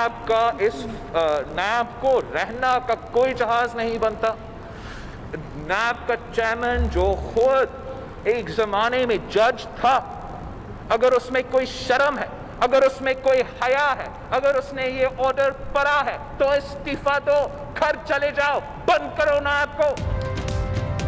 नैब को रहना का कोई जहाज नहीं बनता। नैब का चेयरमैन जो खुद एक जमाने में जज था, अगर उसमें कोई शर्म है, अगर उसमें कोई हया है, अगर उसने ये ऑर्डर पढ़ा है तो इस्तीफा दो, घर चले जाओ, बंद करो नैब को।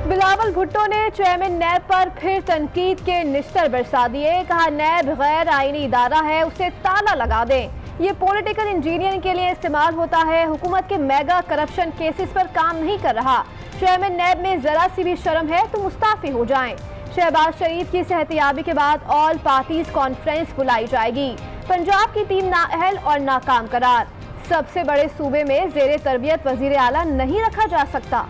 बिलावल भुट्टो ने चेयरमैन नैब पर फिर तनकीद के निश्तर बरसा दिए। कहा नैब गैर आईनी इदारा है, उसे ताला लगा दें। ये पॉलिटिकल इंजीनियरिंग के लिए इस्तेमाल होता है, हुकूमत के मेगा करप्शन केसेस पर काम नहीं कर रहा। चेयरमैन नैब में जरा सी भी शर्म है तो मुस्ताफी हो जाएं। शहबाज शरीफ की सेहतियाबी के बाद ऑल पार्टीज कॉन्फ्रेंस बुलाई जाएगी। पंजाब की टीम नाअहल और नाकाम करार। सबसे बड़े सूबे में जेरे तरबियत वजीर आला नहीं रखा जा सकता।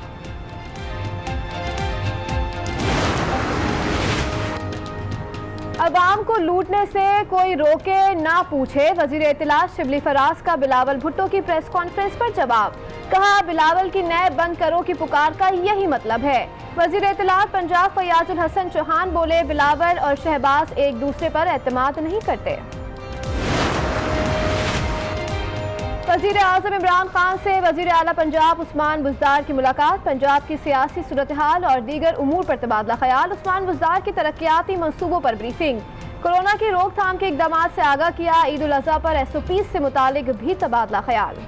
अवाम को लूटने से कोई रोके ना पूछे, वजीर इत्तलात शिबली फराज का बिलावल भुट्टो की प्रेस कॉन्फ्रेंस पर जवाब। कहा बिलावल की नैब बंद करो की पुकार का यही मतलब है। वजीर इत्तलात पंजाब फयाजुल हसन चौहान बोले बिलावल और शहबाज एक दूसरे पर एतमाद नहीं करते। वजीर आज़म इमरान खान से वजीर आला पंजाब उस्मान बुज़दार की मुलाकात। पंजाब की सियासी सूरत हाल और दीगर उमूर पर तबादला ख्याल। उस्मान बुज़दार की तरक्याती मंसूबों पर ब्रीफिंग। कोरोना की रोकथाम के इकदाम से आगाह किया। ईद उल अज़हा पर SOP से मुतालिक भी तबादला ख्याल।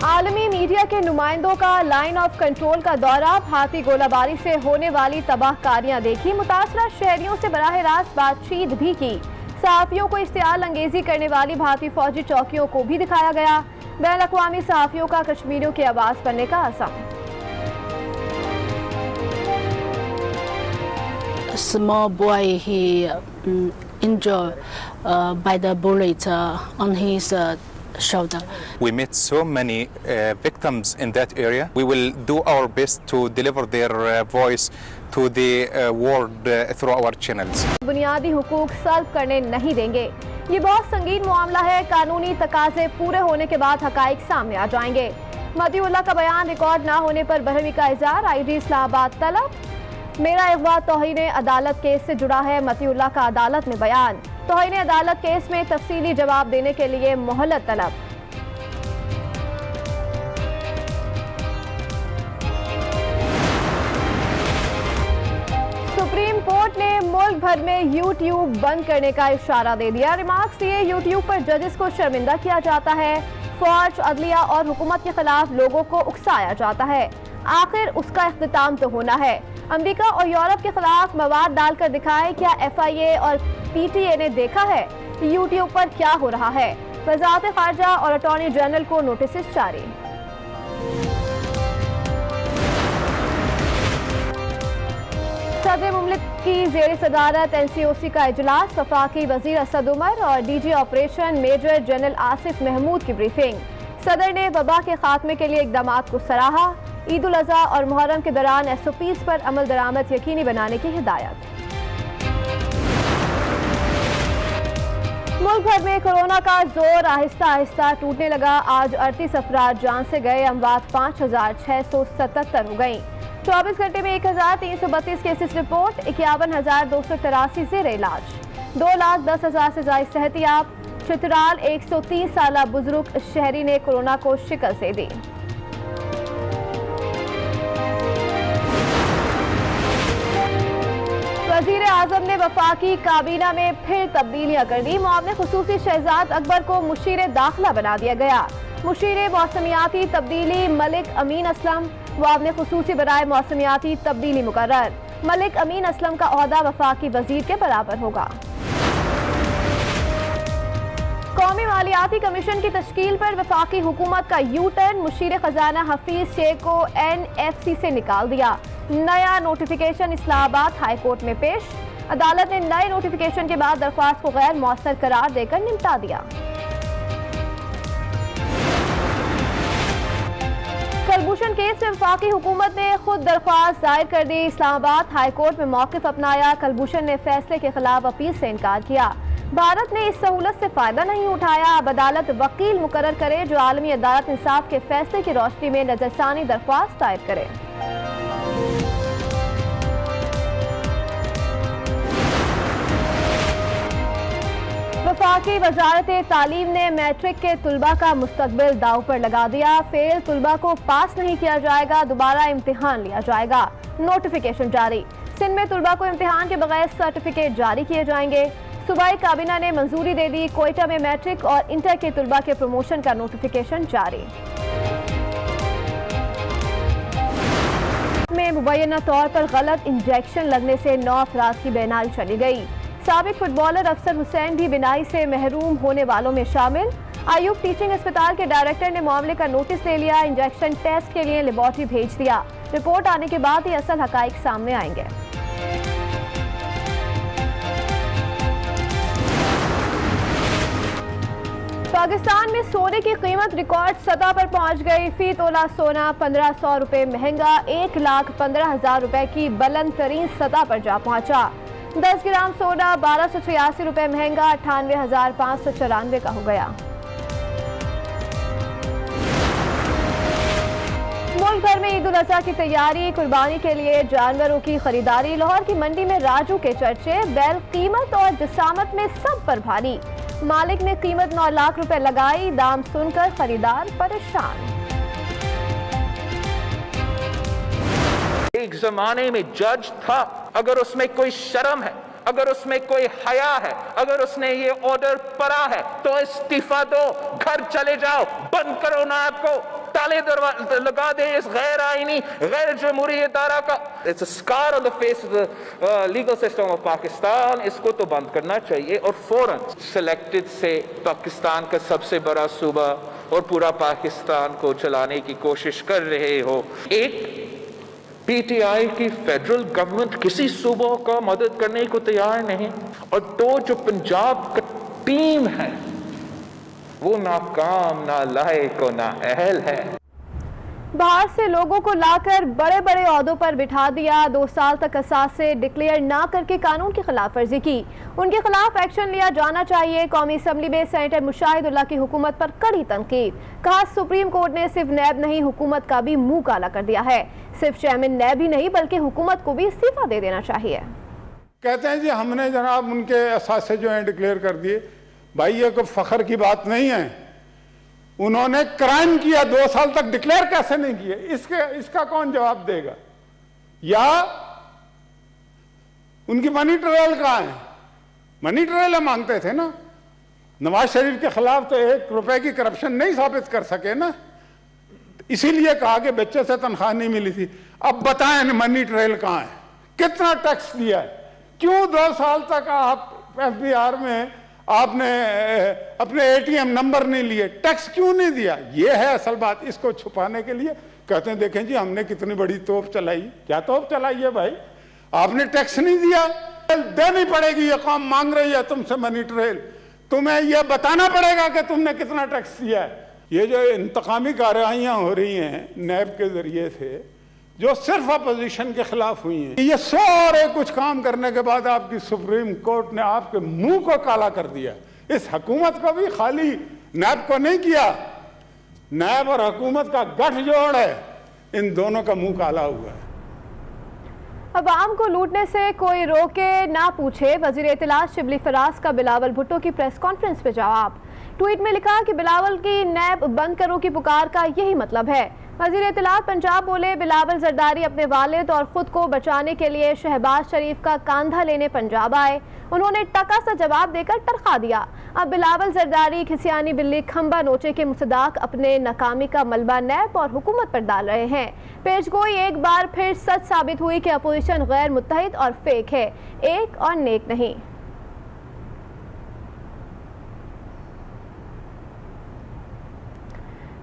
आलमी मीडिया के नुमाइंदों का लाइन ऑफ कंट्रोल का दौरा। भारतीय गोलाबारी से होने वाली तबाहकारियां देखी। मुतासरा शहरियों से बराह रास्त बातचीत भी की। सहाफियों को इश्तियाल अंगेजी करने वाली भारतीय फौजी चौकियों को भी दिखाया गया। बैन अक़वामी सहाफियों का कश्मीरियों की आवाज बनने का अज़म। Small boy, he injured by the bullet on his shoulder. We met so many victims in that area. We will do our best to deliver their voice to the world through our channels. बुनियादी हुकूक सल्ब करने नहीं देंगे। ये बहुत संगीन मामला है। कानूनी तकाजे पूरे होने के बाद हकाइक सामने आ जाएंगे। मतीउल्लाह का बयान रिकॉर्ड ना होने पर बरहमी का इज़हार। IG इस्लामाबाद तलब। मेरा अगवा तौहीन अदालत केस से जुड़ा है। मतीउल्लाह का अदालत में बयान। तौहीन अदालत केस में तफसीली जवाब देने के लिए मोहलत तलब। सुप्रीम कोर्ट ने मुल्क भर में YouTube बंद करने का इशारा दे दिया। रिमार्क्स दिए YouTube पर जजेस को शर्मिंदा किया जाता है। फौज, अदलिया और हुकूमत के खिलाफ लोगों को उकसाया जाता है। आखिर उसका इख्तिताम तो होना है। अमेरिका और यूरोप के खिलाफ मवाद डालकर दिखाए। क्या FIA और PTA ने देखा है YouTube पर क्या हो रहा है। वज़ारत ख़ारजा और अटॉर्नी जनरल को नोटिस जारी। सदर मुमलिक की ज़ेर सदारत NCOC का इजलास। वफाकी वज़ीर असद उमर और DG operation major general Asif Mahmood की ब्रीफिंग। सदर ने वबा के खात्मे के लिए इक़दामात को सराहा। ईद उल अज़हा और मुहर्रम के दौरान SOPs पर अमल दरामद यकीनी बनाने की हिदायत। मुल्क भर में कोरोना का जोर आहिस्ता आहिस्ता टूटने लगा। आज 38 अफराद जान से गए। अमवात 5677 हो गई। 24 घंटे में 1332 केसेस रिपोर्ट। 51,283 ज़ेर इलाज। 2,10,000 से ज़ायद सेहतियाब। चित्राल 130 साला बुजुर्ग शहरी ने कोरोना को शिकस्त दे दी। वज़ीर आज़म ने वफाकी काबीना में फिर तब्दीलियां कर दी। मुआविन खुसूसी शहजाद अकबर को मुशीर दाखिला बना दिया गया। मुशीर मौसमियाती तब्दीली मलिक अमीन असलम। मुआविन खुसूसी बराए मौसमियाती तब्दीली मुकर्रर। मलिक अमीन असलम का ओहदा वफाकी वजीर के बराबर होगा। कौमी मालियाती कमीशन की तश्कील पर वफाकी हुकूमत का यू टर्न। मुशीर खजाना हफीज शेख को NFC से निकाल दिया। नया नोटिफिकेशन इस्लामाबाद हाई कोर्ट में पेश। अदालत ने नए नोटिफिकेशन के बाद दरख्वास्त को गैर मौसर करार देकर निपटा दिया। कलभूषण केस में वफाकी हुकूमत ने खुद दरख्वास्त दायर कर दी। इस्लामाबाद हाई कोर्ट में मौक़िफ़ अपनाया। कलभूषण ने फैसले के खिलाफ अपील से इनकार किया। भारत ने इस सहूलत से फायदा नहीं उठाया। अब अदालत वकील मुकर्रर करे जो आलमी अदालत इंसाफ के फैसले की रोशनी में नजरसानी दरख्वास्त दायर करे। वफाकी वजारत तालीम ने मैट्रिक के तुलबा का मुस्तकबिल दाव पर लगा दिया। फेल तुलबा को पास नहीं किया जाएगा, दोबारा इम्तिहान लिया जाएगा। नोटिफिकेशन जारी। सिंध में तुलबा को इम्तिहान के बगैर सर्टिफिकेट जारी किए जाएंगे। सूबाई काबीना ने मंजूरी दे दी। कोयटा में मैट्रिक और इंटर के तुलबा के प्रमोशन का नोटिफिकेशन जारी। में मुबैना तौर पर गलत इंजेक्शन लगने से 9 अफराद की बेनाई चली गई। साबिक फुटबॉलर अफसर हुसैन भी बिनाई से महरूम होने वालों में शामिल। आयुब टीचिंग अस्पताल के डायरेक्टर ने मामले का नोटिस ले लिया। इंजेक्शन टेस्ट के लिए लेबोरेटरी भेज दिया। रिपोर्ट आने के बाद ही असल हकाइक सामने आएंगे। पाकिस्तान में सोने की कीमत रिकॉर्ड सतह पर पहुंच गई। फी तोला सोना 1500 रुपए महंगा 1,15,000 रुपए की बुलंद तरीन सतह पर जा पहुंचा। 10 ग्राम सोना 1286 रुपए महंगा 98,594 का हो गया। मुल्क भर में ईद उल अजहा की तैयारी, कुर्बानी के लिए जानवरों की खरीदारी। लाहौर की मंडी में राजू के चर्चे। बैल कीमत और जिसामत में सब पर भारी। मालिक ने कीमत 9 लाख रुपए लगाई, दाम सुनकर खरीदार परेशान। एक जमाने में जज था, अगर उसमें कोई शर्म है, अगर उसमें कोई हया है, अगर उसने ये ऑर्डर पढ़ा है तो इस्तीफा दो, घर चले जाओ, बंद करो ना आपको, ताले लगा दे इस गैर आईनी गैर जमहूरी इदारा का। It's a scar on the face of the legal system of Pakistan. इसको तो बंद करना चाहिए और फौरन। सिलेक्टेड से पाकिस्तान का सबसे बड़ा सूबा और पूरा पाकिस्तान को चलाने की कोशिश कर रहे हो। एक पीटीआई की फेडरल गवर्नमेंट किसी सूबों का मदद करने को तैयार नहीं, और दो जो पंजाब का टीम है वो नाकाम, ना लायक और ना अहल है। बाहर से लोगों को लाकर बड़े बड़े ओहदों पर बिठा दिया। 2 साल तक असासे डिक्लेयर ना करके कानून की खिलाफ वर्जी की। उनके खिलाफ एक्शन लिया जाना चाहिए। कौमी असम्बली में सेनेटर मुशाहिदुल्लाह की हुकूमत पर कड़ी तनकीद। कहा सुप्रीम कोर्ट ने सिर्फ नैब नहीं हुकूमत का भी मुंह काला कर दिया है। सिर्फ चेयरमैन नैब ही नहीं बल्कि हुकूमत को भी इस्तीफा दे देना चाहिए। कहते हैं जी हमने जनाब उनके असासे जो हैं डिक्लेयर कर दिए। भाई ये कोई फख्र की बात नहीं है। उन्होंने क्राइम किया, 2 साल तक डिक्लेयर कैसे नहीं किए? इसका कौन जवाब देगा? या उनकी मनी ट्रायल कहाँ है? मनी ट्रायल मांगते थे ना। नवाज शरीफ के खिलाफ तो 1 रुपए की करप्शन नहीं साबित कर सके ना, इसीलिए कहा कि बच्चे से तनख्वाह नहीं मिली थी। अब बताएं मनी ट्रायल कहाँ है? कितना टैक्स दिया है? क्यों 2 साल तक आप एफबीआर में आपने अपने एटीएम नंबर नहीं लिए? टैक्स क्यों नहीं दिया? ये है असल बात। इसको छुपाने के लिए कहते हैं देखें जी हमने कितनी बड़ी तोप चलाई। क्या तोप चलाई है भाई? आपने टैक्स नहीं दिया, देनी पड़ेगी। ये कौम मांग रही है तुमसे मनी ट्रायल, तुम्हें यह बताना पड़ेगा कि तुमने कितना टैक्स दिया है। ये जो इंतकामी कार्रवाइयाँ हो रही हैं नैब के जरिए से, जो सिर्फ अपोजिशन के खिलाफ हुई हैं, ये सारे कुछ काम करने के बाद आपकी सुप्रीम कोर्ट ने आपके मुंह को काला कर दिया। इस हुकूमत को भी खाली नैब को नहीं किया, नैब और हुकूमत का गठजोड़ है, इन दोनों का मुंह काला हुआ है। अवाम को लूटने से कोई रोके ना पूछे, वजीर इत्तलात शिबली फराज का बिलावल भुट्टो की प्रेस कॉन्फ्रेंस पे जवाब। ट्वीट में लिखा कि बिलावल की नैब बंद करो की पुकार का यही मतलब है। वजीर इत्तलात पंजाब बोले बिलावल जरदारी अपने वालिद और खुद को बचाने के लिए शहबाज शरीफ का कांधा लेने पंजाब आए। उन्होंने टका सा जवाब देकर टरखा दिया। अब बिलावल जरदारी खिसियानी बिल्ली खंबा नोचे के मुसदाक अपने नाकामी का मलबा नैब और हुकूमत पर डाल रहे हैं। पेशगोई एक बार फिर सच साबित हुई कि अपोजिशन गैर मुत्तहिद और फेक है, एक और नेक नहीं।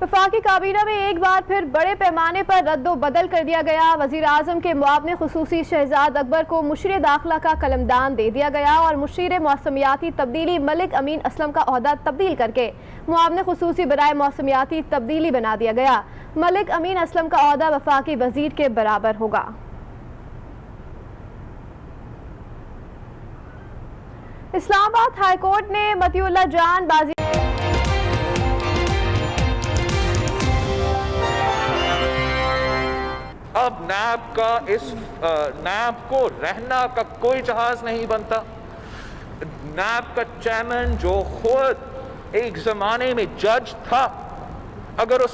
वफाकी काबीना में एक बार फिर बड़े पैमाने पर रद्दो बदल कर दिया गया। वजीर आजम के मुआवने खुसूसी शहजाद अकबर को मुशीर दाखिला का कलमदान दे दिया गया और मुशीर मौसमियाती तब्दीली मलिक अमीन असलम का ओहदा तब्दील करके मुआवने खुसूसी बराए मौसमियाती तब्दीली बना दिया गया। मलिक अमीन असलम का ओहदा वफाकी वजीर के बराबर होगा। इस्लामाबाद हाईकोर्ट ने मतिउल्लाह जान बाजी अब नैब का इस नैब को रहना का कोई जहाज नहीं बनता। नैब का चेयरमैन जो खुद एक जमाने में जज था, अगर उस